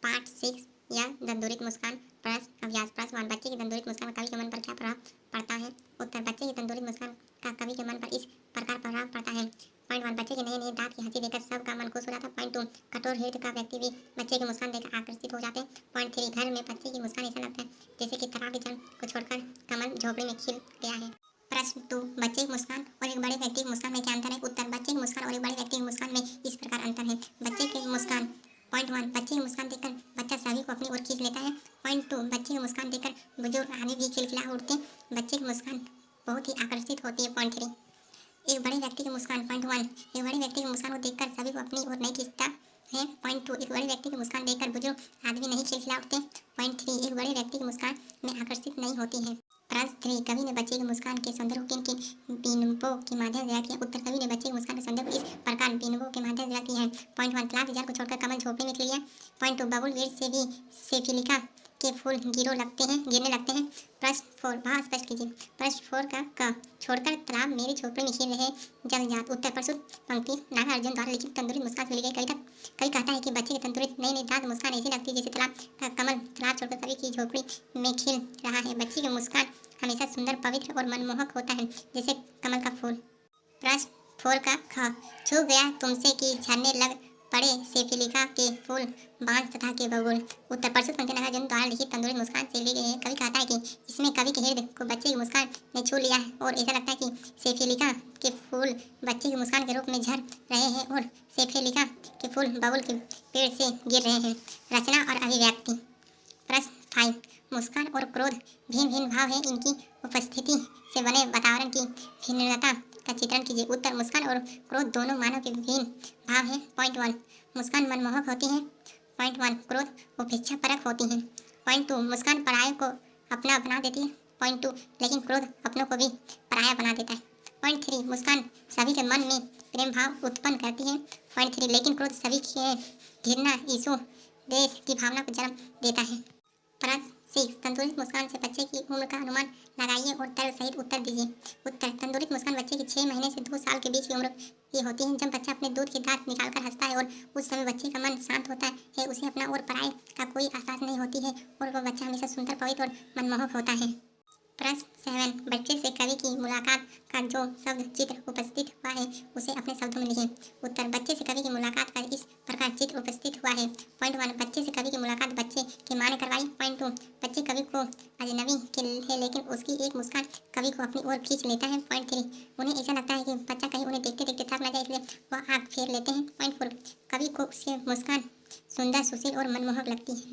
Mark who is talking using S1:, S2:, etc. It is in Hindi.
S1: पार्ट 6 या दंदुरित मुस्कान। प्रश्न अभ्यास। प्रश्न 1 बच्चे की दंदुरित मुस्कान का कवि के मन पर क्या प्रभाव पड़ता है। उत्तर बच्चे की दंदुरित मुस्कान का कवि के मन पर इस प्रकार प्रभाव पड़ता है। पॉइंट 1 बच्चे के नए नए दांत की हंसी देखकर सबका मन खुश हो जाता है। पॉइंट 2 कठोर हृदय का व्यक्ति भी बच्चे की मुस्कान देखकर आकर्षित हो जाते हैं। पॉइंट 3 घर में बच्चे की मुस्कान ऐसा लगता है जैसे कि तराब जंग को छोड़कर कमल झोपड़ी में खिल गया है। प्रश्न 2 बच्चे की मुस्कान और एक बड़े व्यक्ति की मुस्कान में क्या अंतर है। उत्तर बच्चे की मुस्कान और एक बड़े व्यक्ति की मुस्कान में इस प्रकार अंतर है। बच्चे की मुस्कान। पॉइंट 1 बच्चे की मुस्कान देखकर बच्चा सभी को अपनी ओर खींच लेता है। पॉइंट 2 बच्चे की मुस्कान देखकर बुजुर्ग आदमी भी खिलखिला उठते हैं। बच्चे की मुस्कान बहुत ही आकर्षित होती है। पॉइंट 3 एक बड़े व्यक्ति की मुस्कान। पॉइंट 1 एक बड़े व्यक्ति की मुस्कान को देखकर सभी को अपनी ओर नहीं खींचता है। पॉइंट 2 एक बड़े व्यक्ति की मुस्कान देखकर बुजुर्ग आदमी नहीं खिलखिला उठते। पॉइंट 3 एक बड़े व्यक्ति की मुस्कान में आकर्षित नहीं होती है। प्रश्न 3 कवि ने बच्चे की मुस्कान के सौंदर्य को किन किन बिंबों के माध्यम से व्यक्त किया। उत्तर कवि ने बच्चे की मुस्कान के सौंदर्य को इस प्रकार बिंबों के माध्यम से व्यक्त किया है। पॉइंट 1 तालाब की जल को छोड़कर कमल झोपड़ी में खिल गया। पॉइंट 2 बबुल वीर से भी सेफिलिका के फूल गिरने लगते हैं। प्रश्न 4 भाव स्पष्ट कीजिए। प्रश्न 4 का क छोड़कर तालाब मेरी झोपड़ी में खिल रहे जलजात। उत्तर प्रस्तुत पंक्ति नागार्जुन द्वारा लिखित तंदुरी मुस्कान से ली गई कविता। कवि कहता है कि बच्चे के तंदुरी नई नई दांत मुस्कान ऐसी लगती है जैसे तालाब का कमल तालाब छोड़कर कवि की झोपड़ी में खिल रहा है। बच्चे की मुस्कान हमेशा सुंदर पवित्र और मनमोहक होता है जैसे कमल का फूल। प्रश्न 4 का ख छू गया तुमसे कि झरने लग पड़े सेफिलिका के फूल बांस तथा के बबूल। उत्तर प्रस्तुत पंक्ति नागार्जुन द्वारा लिखित तंदुरी मुस्कान से ली गई है। कवि कहता है कि इसमें कवि के हृदय को बच्चे की मुस्कान ने छू लिया है और ऐसा लगता है कि सेफिलिका के फूल बच्चे की मुस्कान के रूप में झर रहे हैं और सेफिलिका के फूल बबूल के पेड़ से गिर रहे हैं। रचना और अभिव्यक्ति। प्रश्न 5 मुस्कान और क्रोध भिन्न भिन्न भाव हैं, इनकी उपस्थिति से बने वातावरण की भिन्नता का चित्रण कीजिए। उत्तर मुस्कान और क्रोध दोनों मानव के विभिन्न भाव हैं। पॉइंट 1 मुस्कान मनमोहक होती है। पॉइंट 1 क्रोध उपेक्षा परक होती है। पॉइंट 2 मुस्कान पराये को अपना बना देती है। पॉइंट 2 लेकिन क्रोध अपनों को भी पराया बना देता है। पॉइंट 3 मुस्कान सभी के मन में प्रेम भाव उत्पन्न करती है। पॉइंट 3 लेकिन क्रोध सभी के घृणा ईर्ष्या देश की भावना को जन्म देता है। प्रश्न 6 तंदुरित मुस्कान से बच्चे की उम्र का अनुमान लगाइए और तर्क सहित उत्तर दीजिए। उत्तर तंदुरित मुस्कान बच्चे की 6 महीने से 2 साल के बीच की उम्र की होती है। जब बच्चा अपने दूध के दांत निकालकर हंसता है और उस समय बच्चे का मन शांत होता है, उसे अपना और पराये का कोई एहसास नहीं होती है और वह बच्चा हमेशा सुंदर पवित्र और मनमोहक होता है। प्रश्न 7 बच्चे से कवि की मुलाकात का जो शब्द चित्र उपस्थित हुआ है उसे अपने शब्दों में लिखें। उत्तर बच्चे से कवि की मुलाकात का इस प्रकार चित्र उपस्थित हुआ है। पॉइंट 1 बच्चे से कवि की मुलाकात बच्चे की मां ने करवाई। पॉइंट 2 बच्चे कवि को अजनबी के है लेकिन उसकी एक मुस्कान कवि को अपनी ओर खींच लेता है। पॉइंट 3 उन्हें ऐसा लगता है कि बच्चा कहीं उन्हें देखते देखते थक न जाए इसलिए वह आँख फेर लेते हैं। पॉइंट 4 कवि को उसकी मुस्कान सुंदर सुशील और मनमोहक लगती है।